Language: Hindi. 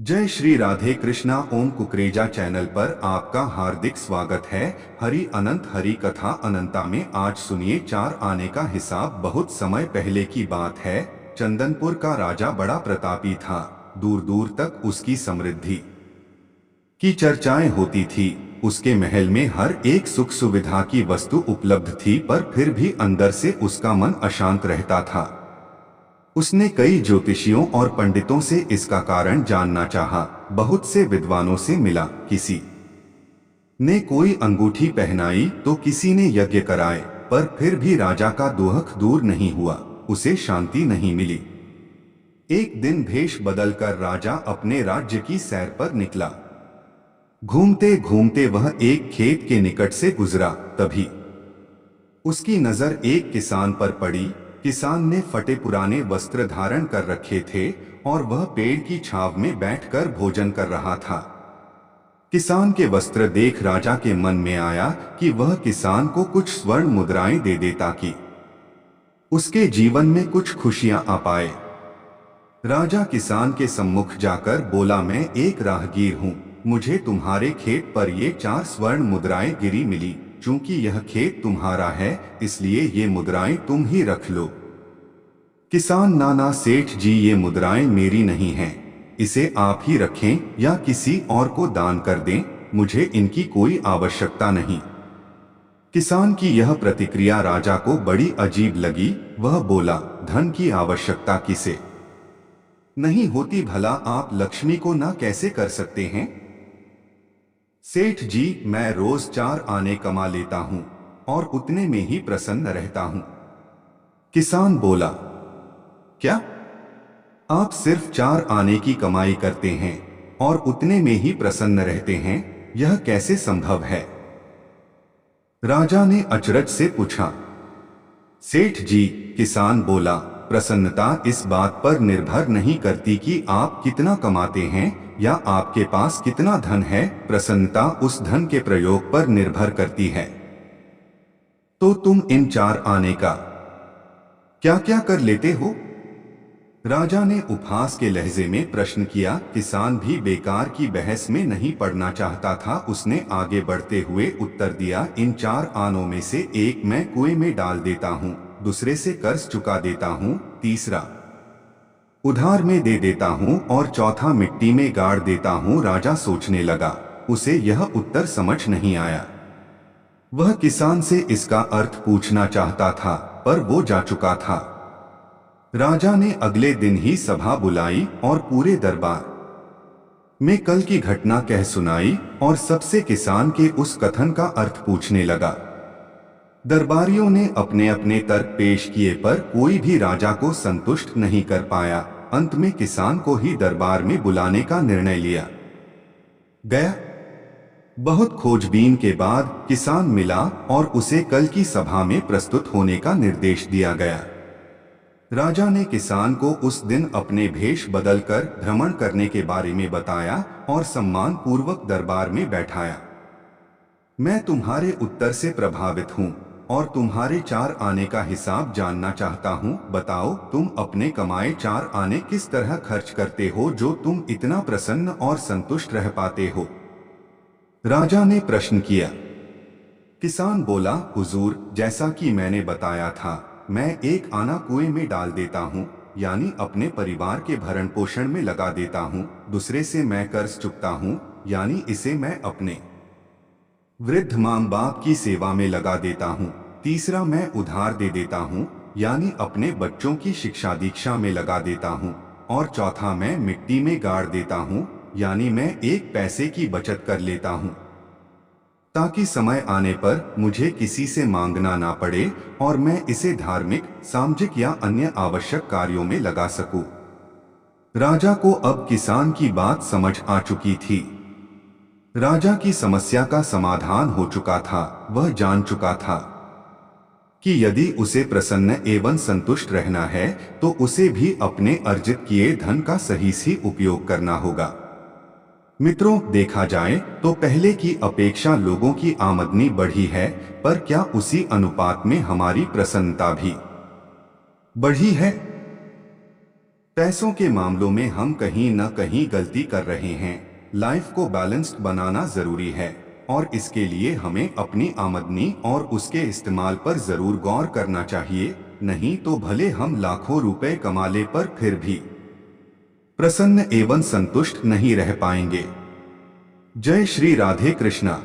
जय श्री राधे कृष्णा। ओम कुकरेजा चैनल पर आपका हार्दिक स्वागत है। हरि अनंत हरि कथा अनंता में आज सुनिए 4 आने का हिसाब। बहुत समय पहले की बात है। चंदनपुर का राजा बड़ा प्रतापी था। दूर दूर तक उसकी समृद्धि की चर्चाएं होती थी। उसके महल में हर एक सुख सुविधा की वस्तु उपलब्ध थी, पर फिर भी अंदर से उसका मन अशांत रहता था। उसने कई ज्योतिषियों और पंडितों से इसका कारण जानना चाहा। बहुत से विद्वानों से मिला। किसी ने कोई अंगूठी पहनाई तो किसी ने यज्ञ कराए, पर फिर भी राजा का दुख दूर नहीं हुआ। उसे शांति नहीं मिली। एक दिन भेष बदलकर राजा अपने राज्य की सैर पर निकला। घूमते घूमते वह एक खेत के निकट से गुजरा। तभी उसकी नजर एक किसान पर पड़ी। किसान ने फटे पुराने वस्त्र धारण कर रखे थे और वह पेड़ की छांव में बैठकर भोजन कर रहा था। किसान के वस्त्र देख राजा के मन में आया कि वह किसान को कुछ स्वर्ण मुद्राएं दे दे ताकि उसके जीवन में कुछ खुशियां आ पाए। राजा किसान के सम्मुख जाकर बोला, मैं एक राहगीर हूँ। मुझे तुम्हारे खेत पर ये 4 स्वर्ण मुद्राएं गिरी मिली। चूंकि यह खेत तुम्हारा है, इसलिए ये मुद्राएं तुम ही रख लो। किसान, ना सेठ जी, ये मुद्राएं मेरी नहीं हैं। इसे आप ही रखें या किसी और को दान कर दें। मुझे इनकी कोई आवश्यकता नहीं। किसान की यह प्रतिक्रिया राजा को बड़ी अजीब लगी। वह बोला, धन की आवश्यकता किसे नहीं होती, भला आप लक्ष्मी को ना कैसे कर सकते हैं? सेठ जी, मैं रोज 4 आने कमा लेता हूं और उतने में ही प्रसन्न रहता हूं। किसान बोला, क्या आप सिर्फ 4 आने की कमाई करते हैं और उतने में ही प्रसन्न रहते हैं? यह कैसे संभव है? राजा ने अचरज से पूछा। सेठ जी, किसान बोला, प्रसन्नता इस बात पर निर्भर नहीं करती कि आप कितना कमाते हैं या आपके पास कितना धन है। प्रसन्नता उस धन के प्रयोग पर निर्भर करती है। तो तुम इन 4 आने का क्या क्या कर लेते हो? राजा ने उपहास के लहजे में प्रश्न किया। किसान भी बेकार की बहस में नहीं पड़ना चाहता था। उसने आगे बढ़ते हुए उत्तर दिया, इन 4 आनों में से एक मैं कुएं में डाल देता हूँ, दूसरे से कर्ज चुका देता हूँ, तीसरा उधार में दे देता हूँ और चौथा मिट्टी में गाड़ देता हूँ। राजा सोचने लगा। उसे यह उत्तर समझ नहीं आया। वह किसान से इसका अर्थ पूछना चाहता था, पर वो जा चुका था। राजा ने अगले दिन ही सभा बुलाई और पूरे दरबार में कल की घटना कह सुनाई और सबसे किसान के उस कथन का अर्थ पूछने लगा। दरबारियों ने अपने अपने तर्क पेश किए, पर कोई भी राजा को संतुष्ट नहीं कर पाया। अंत में किसान को ही दरबार में बुलाने का निर्णय लिया गया। बहुत खोजबीन के बाद किसान मिला और उसे कल की सभा में प्रस्तुत होने का निर्देश दिया गया। राजा ने किसान को उस दिन अपने भेष बदलकर भ्रमण करने के बारे में बताया और सम्मान पूर्वक दरबार में बैठाया। मैं तुम्हारे उत्तर से प्रभावित हूँ और तुम्हारे 4 आने का हिसाब जानना चाहता हूँ। बताओ, तुम अपने कमाए 4 आने किस तरह खर्च करते हो जो तुम इतना प्रसन्न और संतुष्ट रह पाते हो? राजा ने प्रश्न किया। किसान बोला, हुजूर, जैसा कि मैंने बताया था, मैं 1 आना कुएं में डाल देता हूँ, यानी अपने परिवार के भरण पोषण में लगा देता हूँ। दूसरे से मैं कर्ज चुकता हूँ, यानी इसे मैं अपने वृद्ध माँ बाप की सेवा में लगा देता हूँ। तीसरा मैं उधार दे देता हूँ, यानी अपने बच्चों की शिक्षा दीक्षा में लगा देता हूँ। और चौथा मैं मिट्टी में गाड़ देता हूँ, यानी मैं 1 पैसे की बचत कर लेता हूँ ताकि समय आने पर मुझे किसी से मांगना ना पड़े और मैं इसे धार्मिक, सामाजिक या अन्य आवश्यक कार्यों में लगा सकूं। राजा को अब किसान की बात समझ आ चुकी थी। राजा की समस्या का समाधान हो चुका था। वह जान चुका था कि यदि उसे प्रसन्न एवं संतुष्ट रहना है तो उसे भी अपने अर्जित किए धन का सही उपयोग करना होगा। मित्रों, देखा जाए तो पहले की अपेक्षा लोगों की आमदनी बढ़ी है, पर क्या उसी अनुपात में हमारी प्रसन्नता भी बढ़ी है? पैसों के मामलों में हम कहीं न कहीं गलती कर रहे हैं। लाइफ को बैलेंस्ड बनाना जरूरी है और इसके लिए हमें अपनी आमदनी और उसके इस्तेमाल पर जरूर गौर करना चाहिए, नहीं तो भले हम लाखों रुपए कमा ले पर फिर भी प्रसन्न एवं संतुष्ट नहीं रह पाएंगे। जय श्री राधे कृष्णा।